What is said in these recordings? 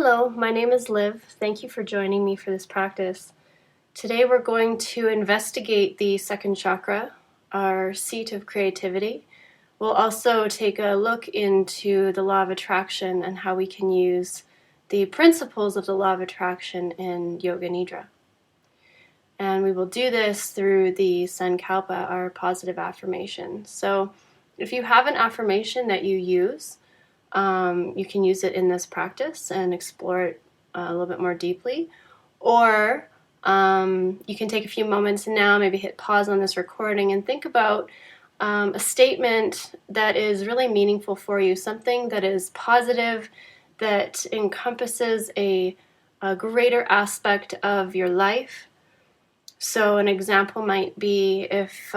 Hello, my name is Liv. Thank you for joining me for this practice. Today we're going to investigate the second chakra, our seat of creativity. We'll also take a look into the law of attraction and how we can use the principles of the law of attraction in Yoga Nidra. And we will do this through the Sankalpa, our positive affirmation. So if you have an affirmation that you use, you can use it in this practice and explore it a little bit more deeply. Or you can take a few moments now, maybe hit pause on this recording and think about a statement that is really meaningful for you, something that is positive, that encompasses a greater aspect of your life. So an example might be if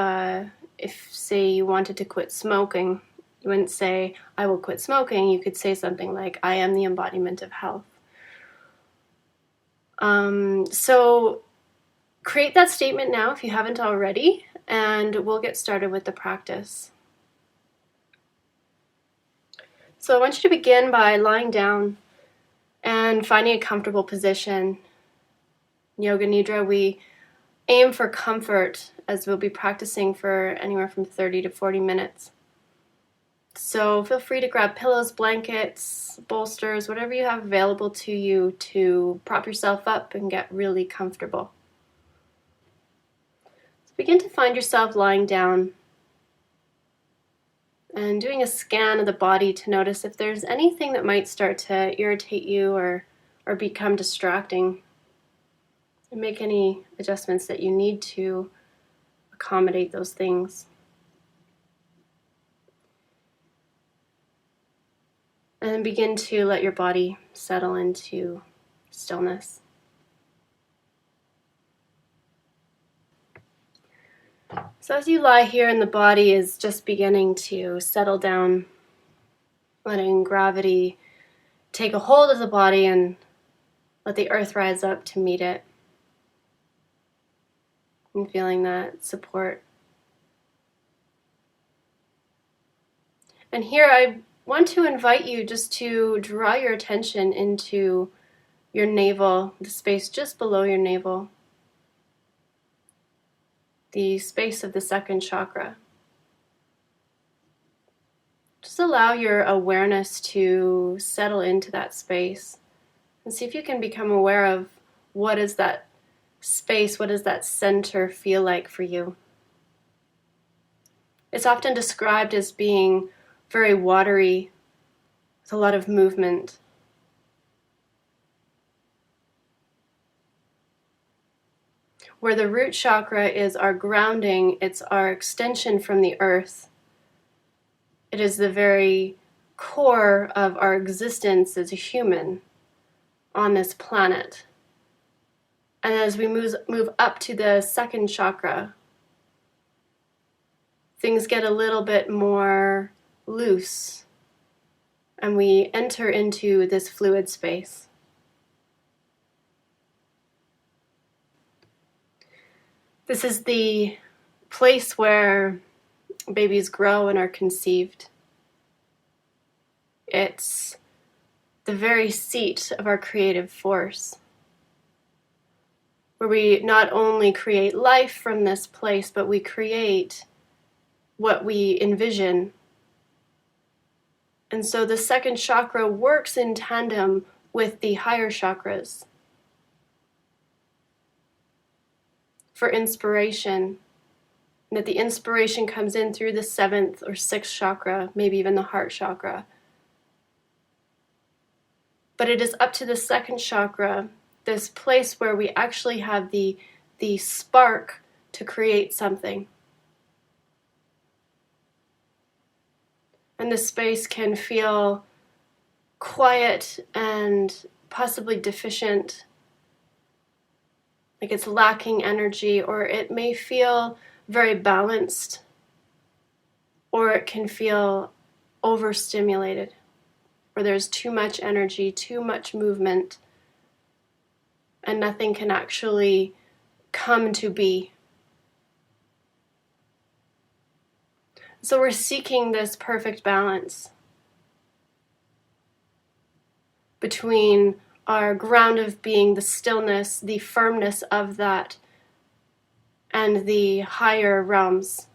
say you wanted to quit smoking, you wouldn't say, I will quit smoking. You could say something like, I am the embodiment of health. So create that statement now if you haven't already, and we'll get started with the practice. So I want you to begin by lying down and finding a comfortable position. In Yoga Nidra, we aim for comfort, as we'll be practicing for anywhere from 30 to 40 minutes. So feel free to grab pillows, blankets, bolsters, whatever you have available to you to prop yourself up and get really comfortable. So begin to find yourself lying down and doing a scan of the body to notice if there's anything that might start to irritate you or become distracting. And make any adjustments that you need to accommodate those things. And then begin to let your body settle into stillness. So as you lie here and the body is just beginning to settle down, letting gravity take a hold of the body and let the earth rise up to meet it. And feeling that support. And here I want to invite you just to draw your attention into your navel, the space just below your navel, the space of the second chakra. Just allow your awareness to settle into that space and see if you can become aware of what is that space, what does that center feel like for you. It's often described as being very watery, with a lot of movement. Where the root chakra is our grounding, it's our extension from the earth. It is the very core of our existence as a human on this planet. And as we move up to the second chakra, things get a little bit more loose, and we enter into this fluid space. This is the place where babies grow and are conceived. It's the very seat of our creative force, where we not only create life from this place, but we create what we envision. And so the second chakra works in tandem with the higher chakras for inspiration. And that the inspiration comes in through the seventh or sixth chakra, maybe even the heart chakra. But it is up to the second chakra, this place where we actually have the spark to create something. And the space can feel quiet and possibly deficient, like it's lacking energy, or it may feel very balanced, or it can feel overstimulated, where there's too much energy, too much movement, and nothing can actually come to be. So we're seeking this perfect balance between our ground of being, the stillness, the firmness of that, and the higher realms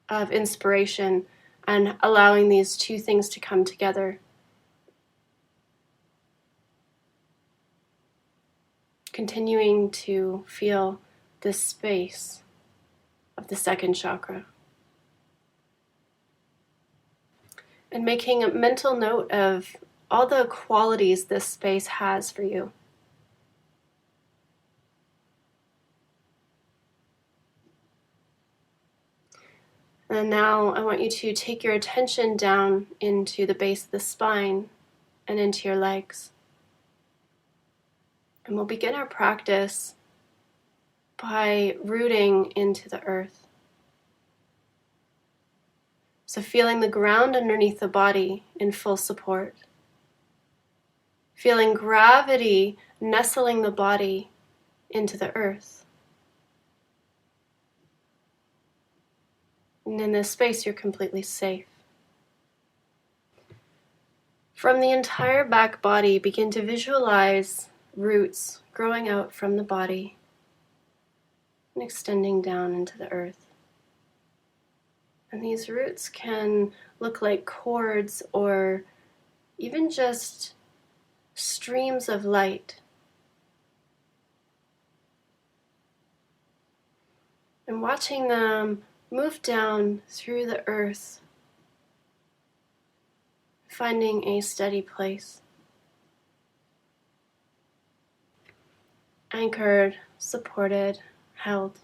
of inspiration, and allowing these two things to come together. Continuing to feel this space of the second chakra. And making a mental note of all the qualities this space has for you. And now I want you to take your attention down into the base of the spine and into your legs. And we'll begin our practice by rooting into the earth. So feeling the ground underneath the body in full support. Feeling gravity nestling the body into the earth. And in this space, you're completely safe. From the entire back body, begin to visualize roots growing out from the body and extending down into the earth. And these roots can look like cords or even just streams of light. And watching them move down through the earth, finding a steady place. Anchored, supported, held.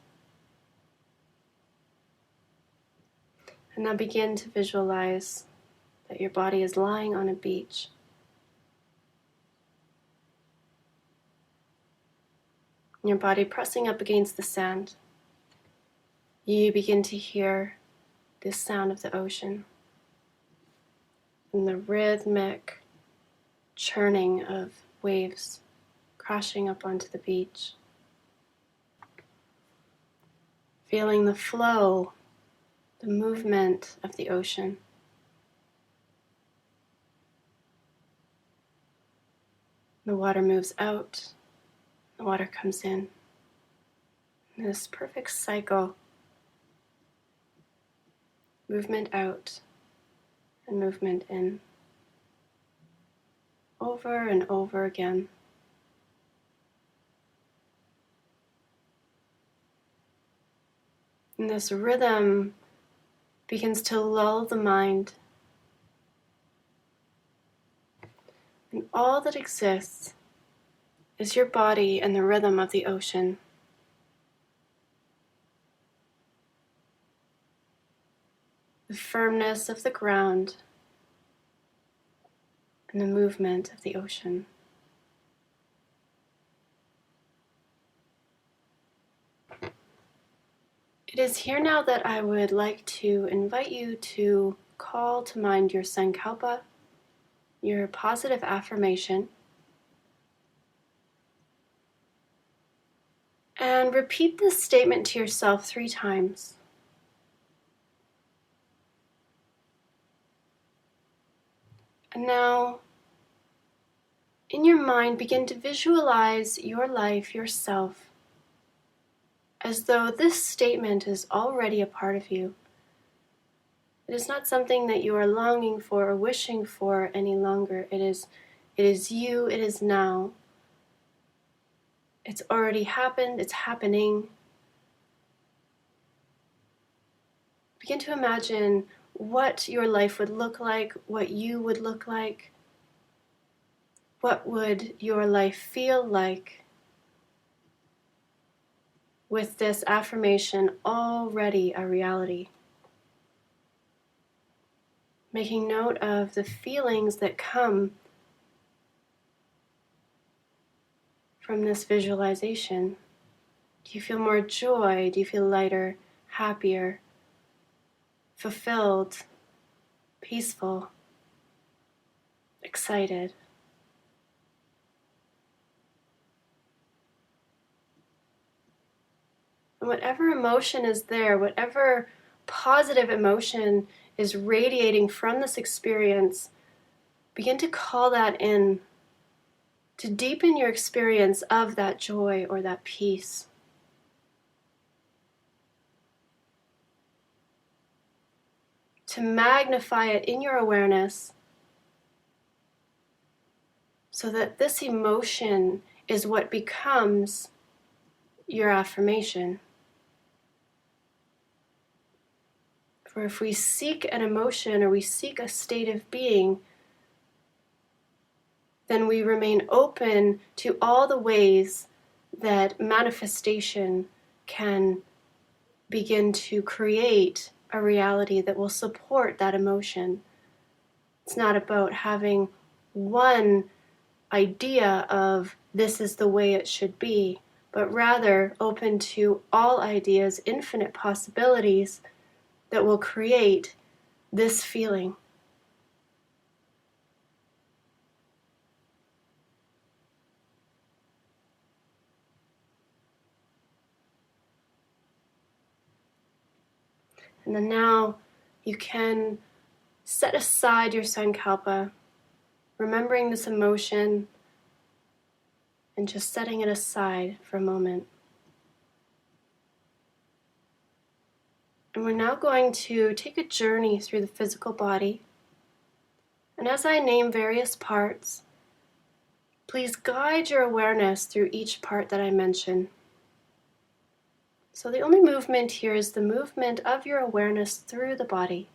And now begin to visualize that your body is lying on a beach. Your body pressing up against the sand. You begin to hear the sound of the ocean and the rhythmic churning of waves crashing up onto the beach. Feeling the flow, the movement of the ocean. The water moves out, the water comes in. And this perfect cycle. Movement out and movement in. Over and over again. And this rhythm begins to lull the mind. And all that exists is your body and the rhythm of the ocean. The firmness of the ground and the movement of the ocean. It is here now that I would like to invite you to call to mind your sankalpa, your positive affirmation, and repeat this statement to yourself 3 times. And now, in your mind, begin to visualize your life, yourself, as though this statement is already a part of you. It is not something that you are longing for or wishing for any longer. It is you, it is now. It's already happened, it's happening. Begin to imagine what your life would look like, what you would look like. What would your life feel like with this affirmation already a reality? Making note of the feelings that come from this visualization. Do you feel more joy? Do you feel lighter, happier, fulfilled, peaceful, excited? And whatever emotion is there, whatever positive emotion is radiating from this experience, begin to call that in, to deepen your experience of that joy or that peace. To magnify it in your awareness so that this emotion is what becomes your affirmation. For if we seek an emotion or we seek a state of being, then we remain open to all the ways that manifestation can begin to create a reality that will support that emotion. It's not about having one idea of this is the way it should be, but rather open to all ideas, infinite possibilities that will create this feeling. And then now you can set aside your sankalpa, remembering this emotion and just setting it aside for a moment. And we're now going to take a journey through the physical body. And as I name various parts, please guide your awareness through each part that I mention. So the only movement here is the movement of your awareness through the body.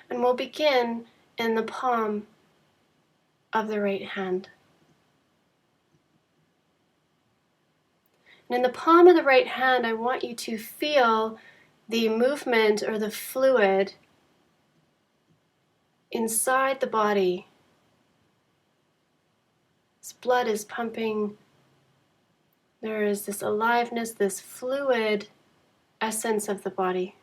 And we'll begin in the palm of the right hand. And in the palm of the right hand, I want you to feel the movement or the fluid inside the body. This blood is pumping. There is this aliveness, this fluid essence of the body.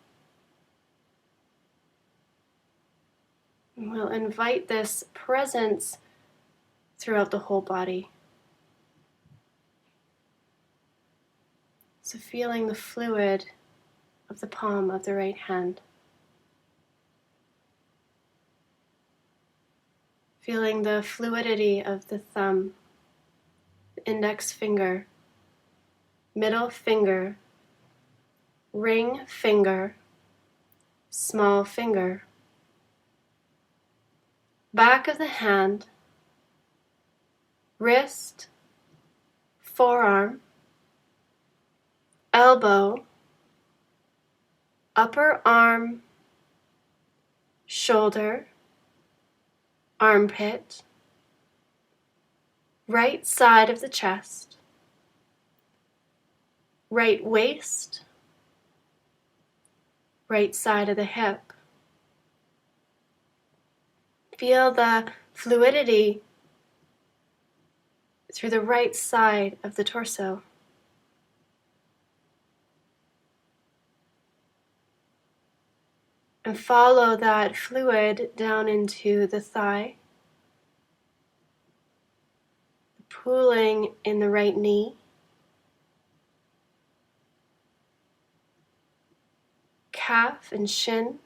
And we'll invite this presence throughout the whole body. So feeling the fluid of the palm of the right hand. Feeling the fluidity of the thumb, the index finger, middle finger, ring finger, small finger. Back of the hand, wrist, forearm, elbow, upper arm, shoulder, armpit, right side of the chest, right waist, right side of the hip. Feel the fluidity through the right side of the torso. And follow that fluid down into the thigh, pooling in the right knee, calf and shin,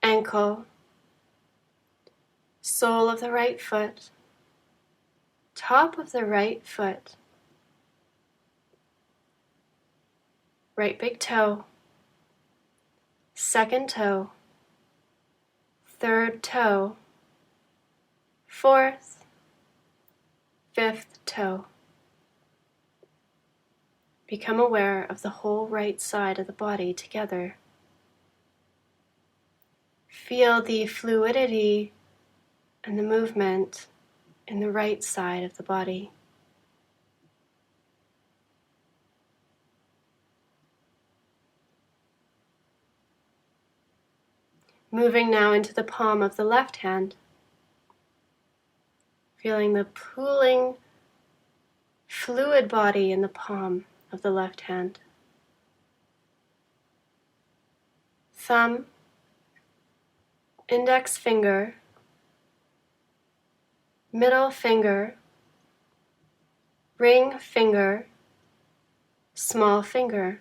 ankle, sole of the right foot, top of the right foot, right big toe, second toe, third toe, fourth, fifth toe. Become aware of the whole right side of the body together. Feel the fluidity and the movement in the right side of the body. Moving now into the palm of the left hand. Feeling the pooling fluid body in the palm of the left hand. Thumb, index finger, middle finger, ring finger, small finger.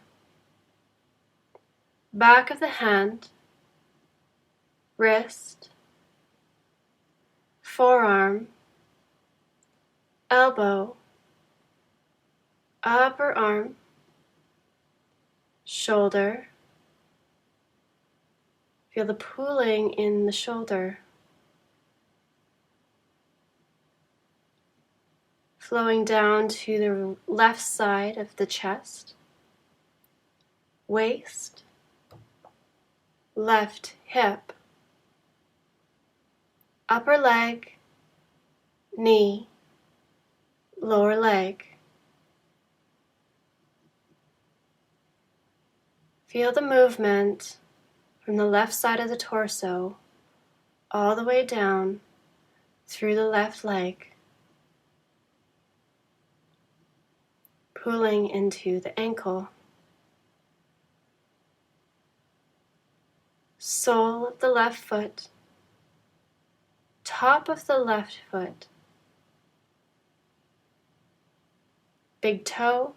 Back of the hand, wrist, forearm, elbow, upper arm, shoulder. Feel the pooling in the shoulder, flowing down to the left side of the chest, waist, left hip, upper leg, knee, lower leg. Feel the movement from the left side of the torso all the way down through the left leg, pulling into the ankle, sole of the left foot, top of the left foot, big toe,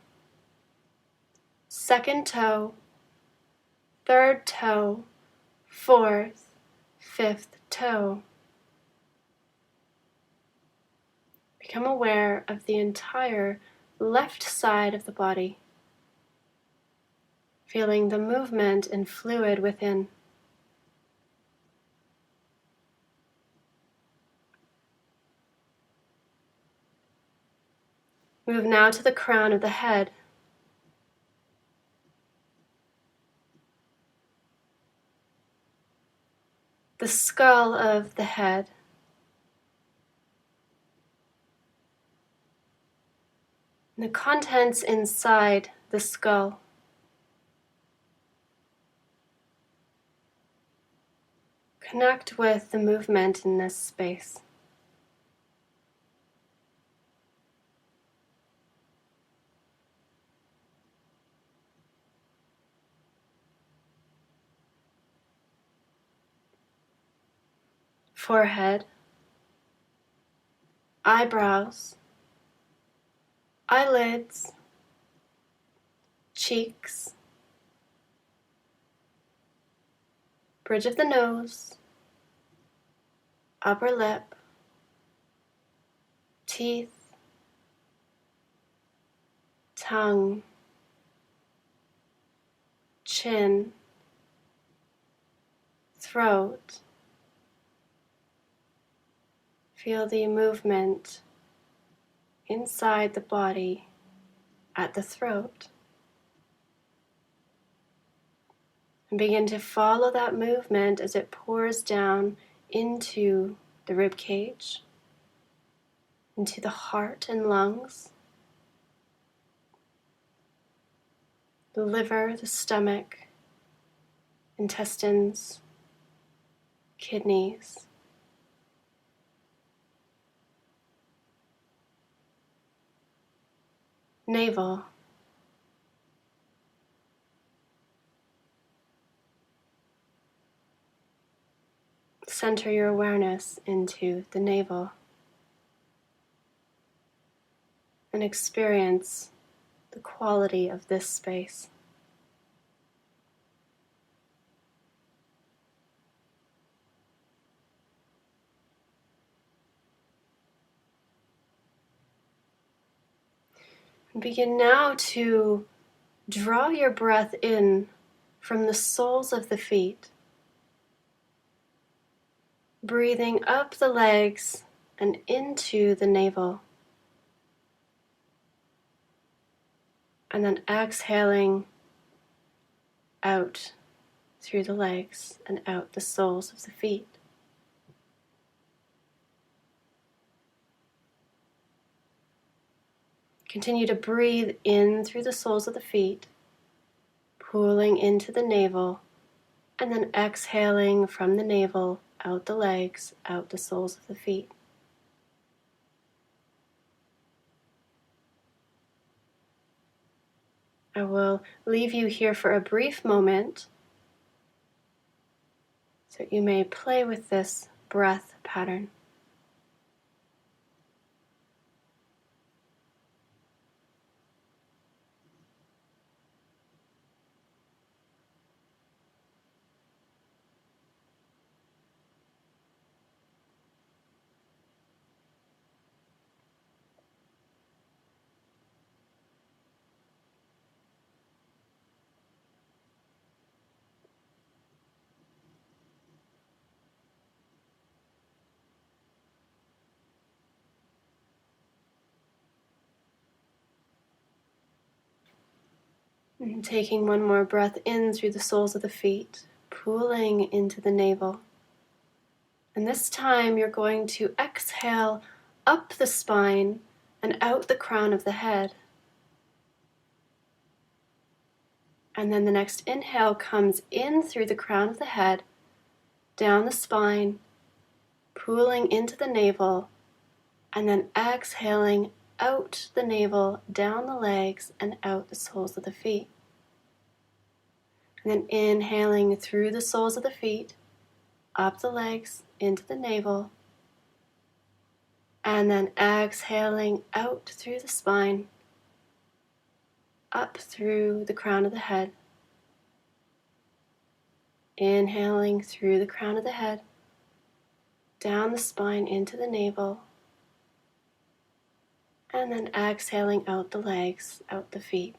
second toe, third toe, fourth, fifth toe. Become aware of the entire left side of the body, feeling the movement and fluid within. Move now to the crown of the head. The skull of the head. And the contents inside the skull. Connect with the movement in this space. Forehead, eyebrows, eyelids, cheeks, bridge of the nose, upper lip, teeth, tongue, chin, throat. Feel the movement inside the body at the throat. And begin to follow that movement as it pours down into the rib cage, into the heart and lungs, the liver, the stomach, intestines, kidneys. Navel. Center your awareness into the navel and experience the quality of this space. And begin now to draw your breath in from the soles of the feet, breathing up the legs and into the navel, and then exhaling out through the legs and out the soles of the feet. Continue to breathe in through the soles of the feet, pulling into the navel, and then exhaling from the navel, out the legs, out the soles of the feet. I will leave you here for a brief moment so that you may play with this breath pattern. And taking one more breath in through the soles of the feet, pulling into the navel. And this time you're going to exhale up the spine and out the crown of the head. And then the next inhale comes in through the crown of the head, down the spine, pulling into the navel, and then exhaling out the navel, down the legs, and out the soles of the feet. And then inhaling through the soles of the feet, up the legs, into the navel, and then exhaling out through the spine, up through the crown of the head. Inhaling through the crown of the head, down the spine into the navel, and then exhaling out the legs, out the feet.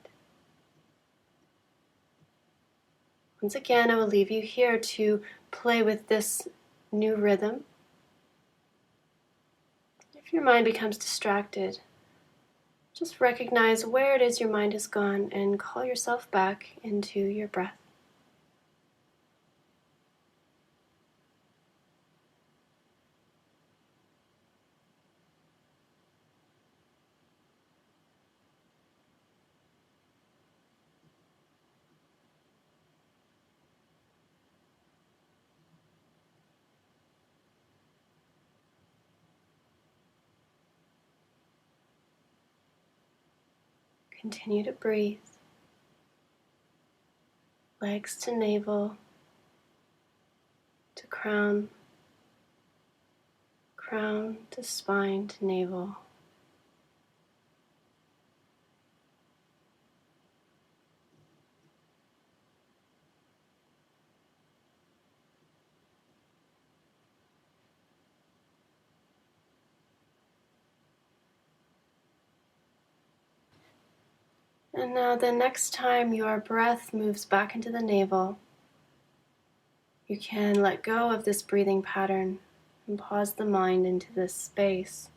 Once again, I will leave you here to play with this new rhythm. If your mind becomes distracted, just recognize where it is your mind has gone and call yourself back into your breath. Continue to breathe. Legs to navel, to crown, crown to spine to navel. And now the next time your breath moves back into the navel, you can let go of this breathing pattern and pause the mind into this space.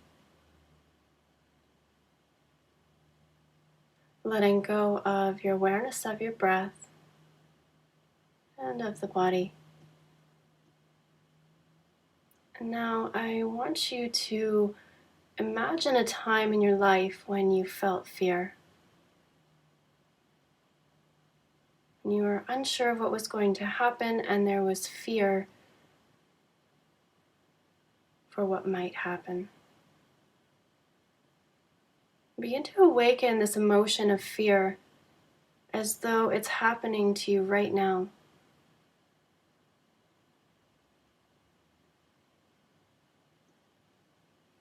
Letting go of your awareness of your breath and of the body. And now I want you to imagine a time in your life when you felt fear. You were unsure of what was going to happen, and there was fear for what might happen. Begin to awaken this emotion of fear as though it's happening to you right now.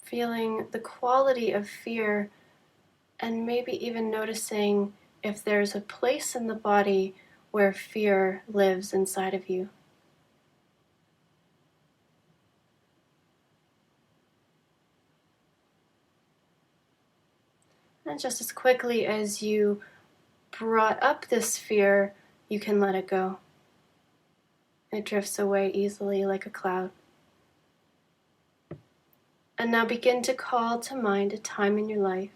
Feeling the quality of fear, and maybe even noticing if there's a place in the body where fear lives inside of you. And just as quickly as you brought up this fear, you can let it go. It drifts away easily like a cloud. And now begin to call to mind a time in your life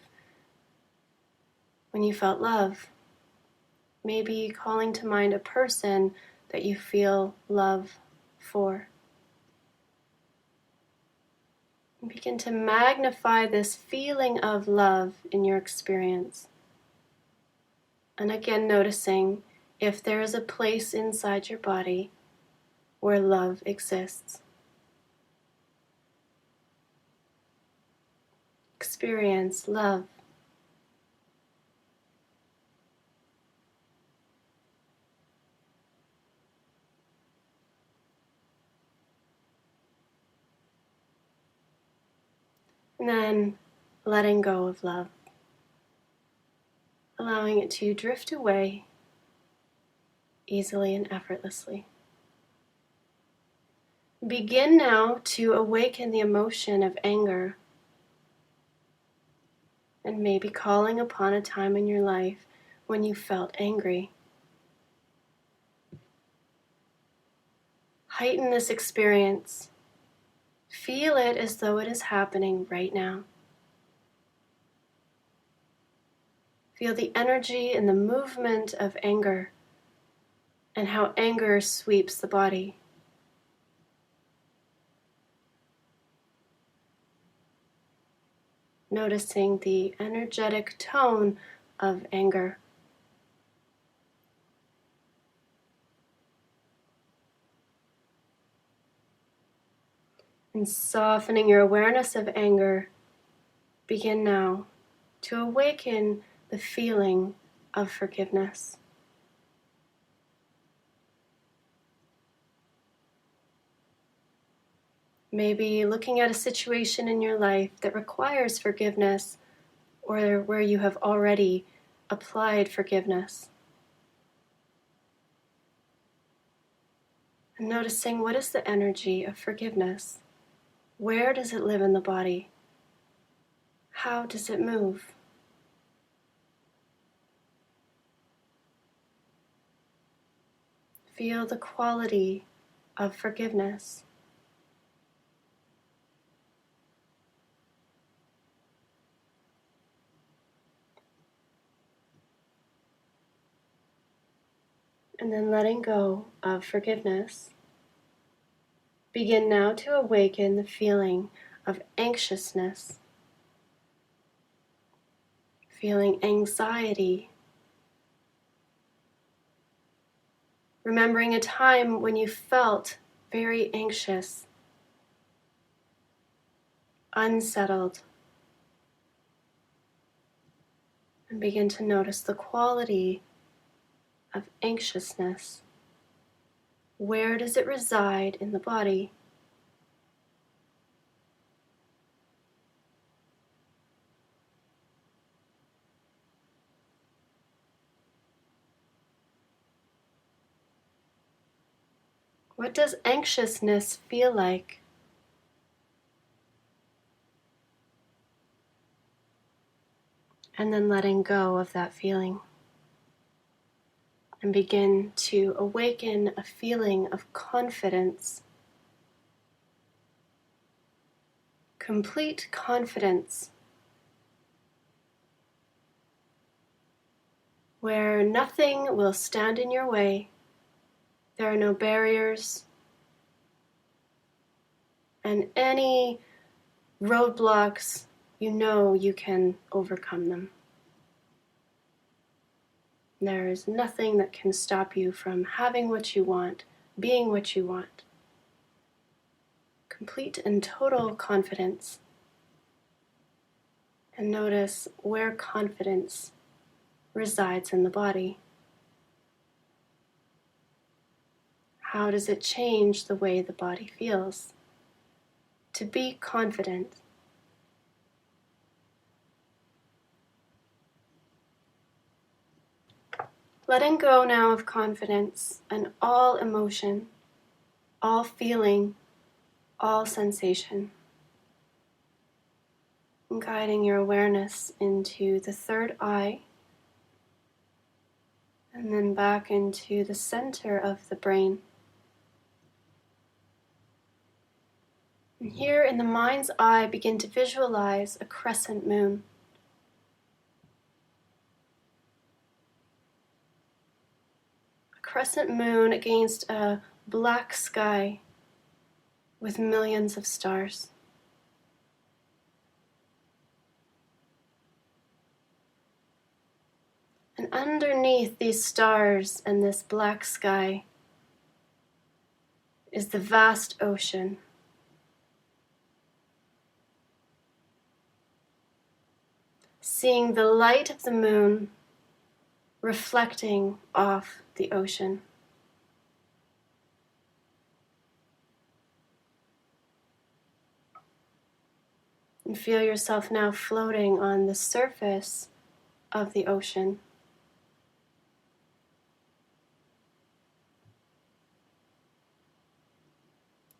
when you felt love. Maybe calling to mind a person that you feel love for. And begin to magnify this feeling of love in your experience. And again, noticing if there is a place inside your body where love exists. Experience love. And then letting go of love. Allowing it to drift away easily and effortlessly. Begin now to awaken the emotion of anger, and maybe calling upon a time in your life when you felt angry. Heighten this experience. Feel it as though it is happening right now. Feel the energy and the movement of anger and how anger sweeps the body. Noticing the energetic tone of anger. And softening your awareness of anger, begin now to awaken the feeling of forgiveness. Maybe looking at a situation in your life that requires forgiveness, or where you have already applied forgiveness. And noticing, what is the energy of forgiveness? Where does it live in the body? How does it move? Feel the quality of forgiveness. And then letting go of forgiveness. Begin now to awaken the feeling of anxiousness, feeling anxiety, remembering a time when you felt very anxious, unsettled, and begin to notice the quality of anxiousness. Where does it reside in the body? What does anxiousness feel like? And then letting go of that feeling. And begin to awaken a feeling of confidence. Complete confidence. Where nothing will stand in your way. There are no barriers. And any roadblocks, you know you can overcome them. There is nothing that can stop you from having what you want, being what you want. Complete and total confidence. And notice where confidence resides in the body. How does it change the way the body feels? To be confident. Letting go now of confidence and all emotion, all feeling, all sensation. And guiding your awareness into the third eye, and then back into the center of the brain. And here in the mind's eye, begin to visualize a crescent moon. A crescent moon against a black sky with millions of stars. And underneath these stars and this black sky is the vast ocean. Seeing the light of the moon reflecting off the ocean. And feel yourself now floating on the surface of the ocean.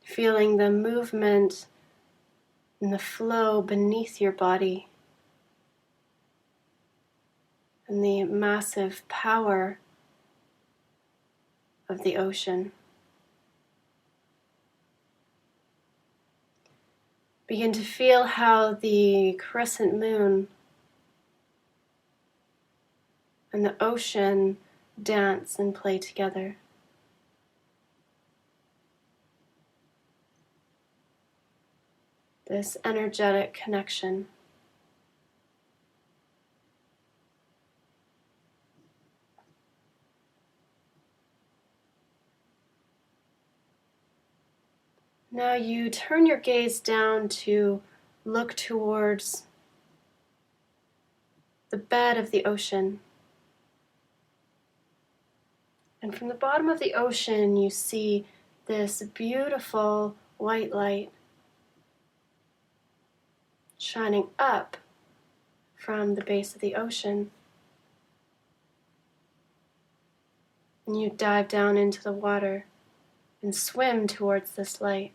Feeling the movement and the flow beneath your body. And the massive power of the ocean. Begin to feel how the crescent moon and the ocean dance and play together. This energetic connection. Now you turn your gaze down to look towards the bed of the ocean. And from the bottom of the ocean, you see this beautiful white light shining up from the base of the ocean. And you dive down into the water and swim towards this light.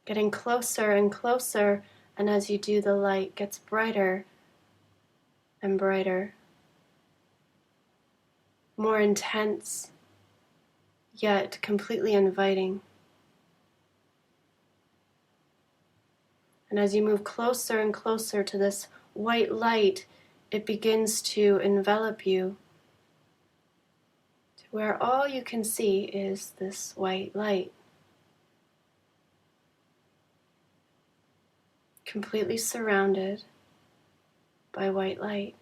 Getting closer and closer, and as you do, the light gets brighter and brighter, more intense, yet completely inviting. And as you move closer and closer to this white light, it begins to envelop you to where all you can see is this white light. Completely surrounded by white light.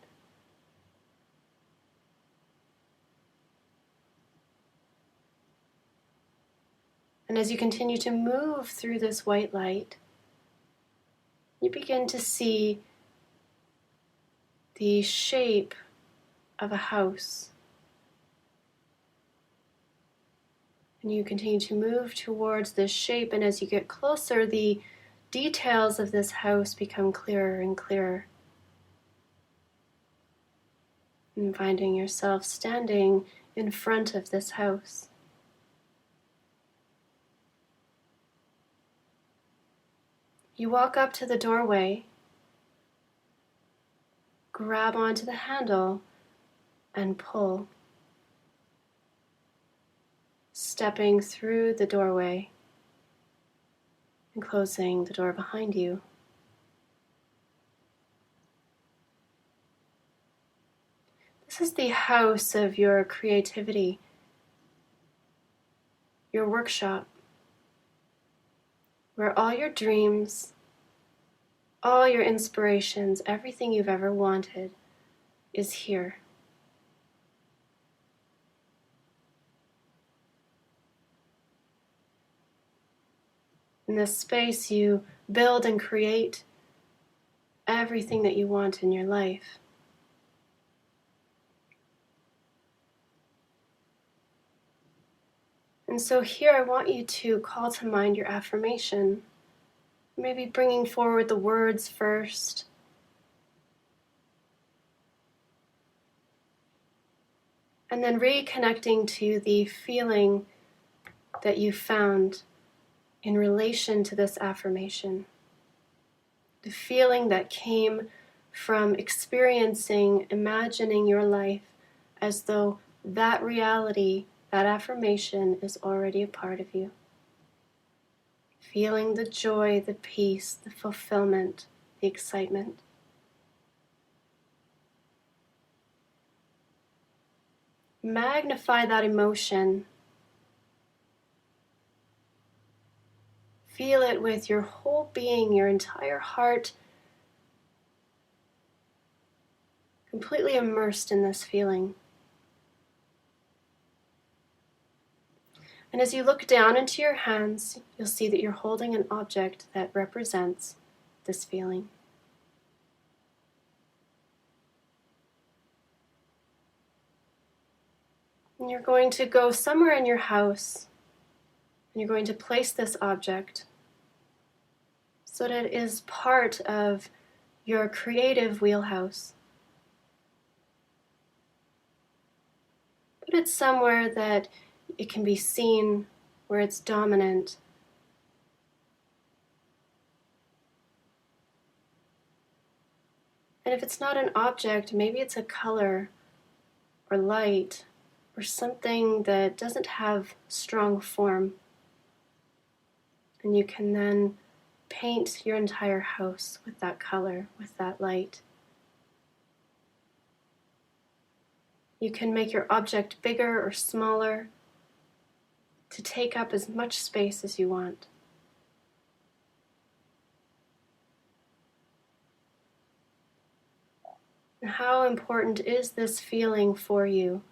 And as you continue to move through this white light, you begin to see the shape of a house. And you continue to move towards this shape, and as you get closer, the details of this house become clearer and clearer. And finding yourself standing in front of this house. You walk up to the doorway, grab onto the handle, and pull. Stepping through the doorway and closing the door behind you. This is the house of your creativity, your workshop, where all your dreams, all your inspirations, everything you've ever wanted is here. In this space, you build and create everything that you want in your life. And so here I want you to call to mind your affirmation. Maybe bringing forward the words first. And then reconnecting to the feeling that you found in relation to this affirmation. The feeling that came from experiencing, imagining your life as though that reality, that affirmation is already a part of you. Feeling the joy, the peace, the fulfillment, the excitement. Magnify that emotion. Feel it with your whole being, your entire heart, completely immersed in this feeling. And as you look down into your hands, you'll see that you're holding an object that represents this feeling. And you're going to go somewhere in your house, and you're going to place this object so that it is part of your creative wheelhouse. Put it somewhere that it can be seen, where it's dominant. And if it's not an object, maybe it's a color or light or something that doesn't have strong form. And you can then paint your entire house with that color, with that light. You can make your object bigger or smaller to take up as much space as you want. And how important is this feeling for you,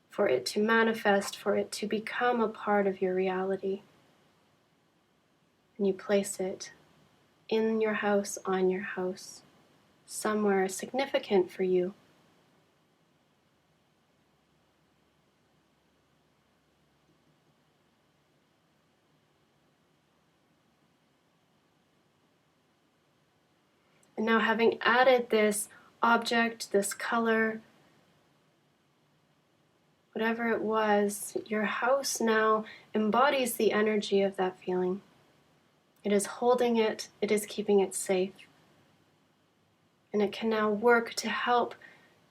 for it to manifest, for it to become a part of your reality? And you place it in your house, on your house, somewhere significant for you. And now, having added this object, this color, whatever it was, your house now embodies the energy of that feeling. It is holding it, it is keeping it safe. And it can now work to help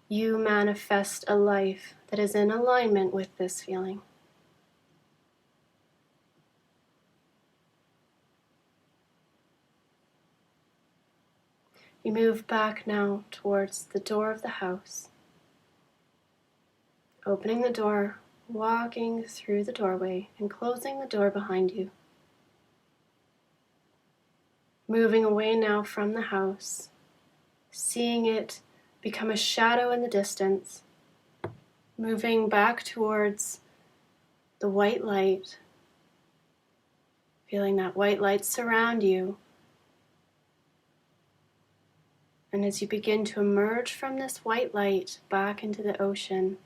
you manifest a life that is in alignment with this feeling. You move back now towards the door of the house, opening the door, walking through the doorway, and closing the door behind you. Moving away now from the house, seeing it become a shadow in the distance, moving back towards the white light, feeling that white light surround you. And as you begin to emerge from this white light back into the ocean,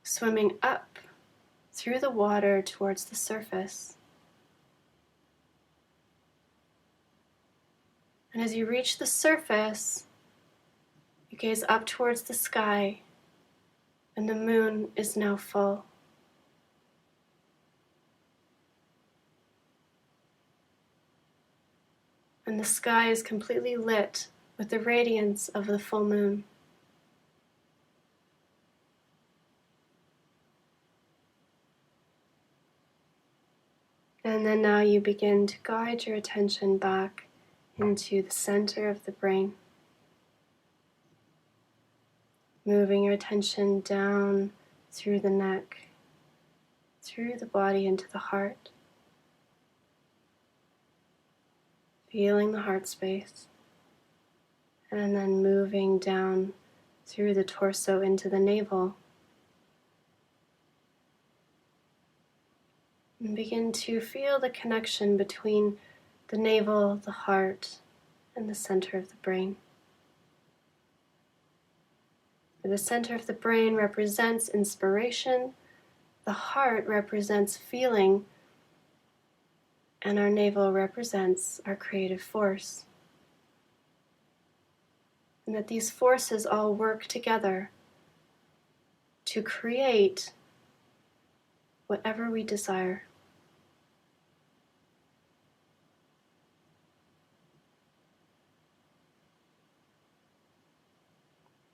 swimming up through the water towards the surface. And as you reach the surface, you gaze up towards the sky, and the moon is now full. And the sky is completely lit with the radiance of the full moon. And then now you begin to guide your attention back into the center of the brain. Moving your attention down through the neck, through the body into the heart. Feeling the heart space, and then moving down through the torso into the navel. And begin to feel the connection between the navel, the heart, and the center of the brain. The center of the brain represents inspiration, the heart represents feeling, and our navel represents our creative force. And that these forces all work together to create whatever we desire.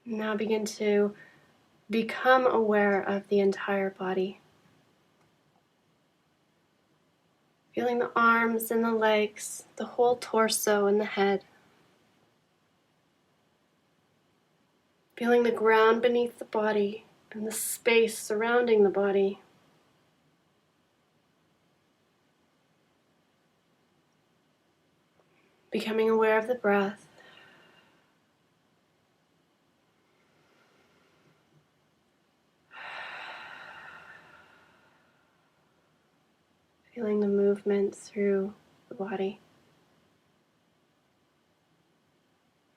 Now begin to become aware of the entire body. Feeling the arms and the legs, the whole torso and the head. Feeling the ground beneath the body and the space surrounding the body. Becoming aware of the breath. Feeling the movement through the body.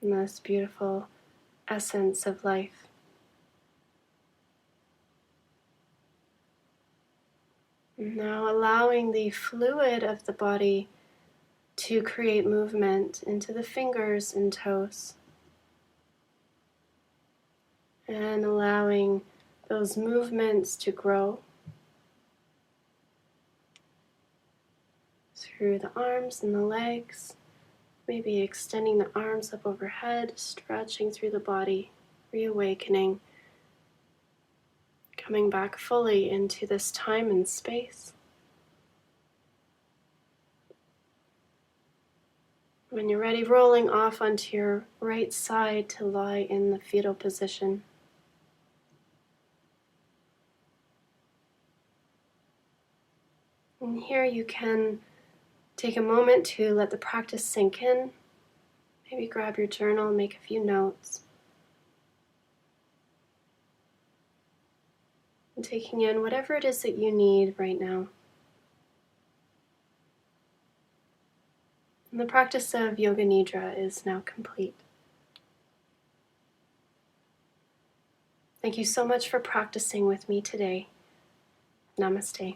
And this beautiful essence of life. And now allowing the fluid of the body to create movement into the fingers and toes. And allowing those movements to grow through the arms and the legs, maybe extending the arms up overhead, stretching through the body, reawakening, coming back fully into this time and space. When you're ready, rolling off onto your right side to lie in the fetal position. And here you can take a moment to let the practice sink in. Maybe grab your journal and make a few notes. And taking in whatever it is that you need right now. And the practice of Yoga Nidra is now complete. Thank you so much for practicing with me today. Namaste.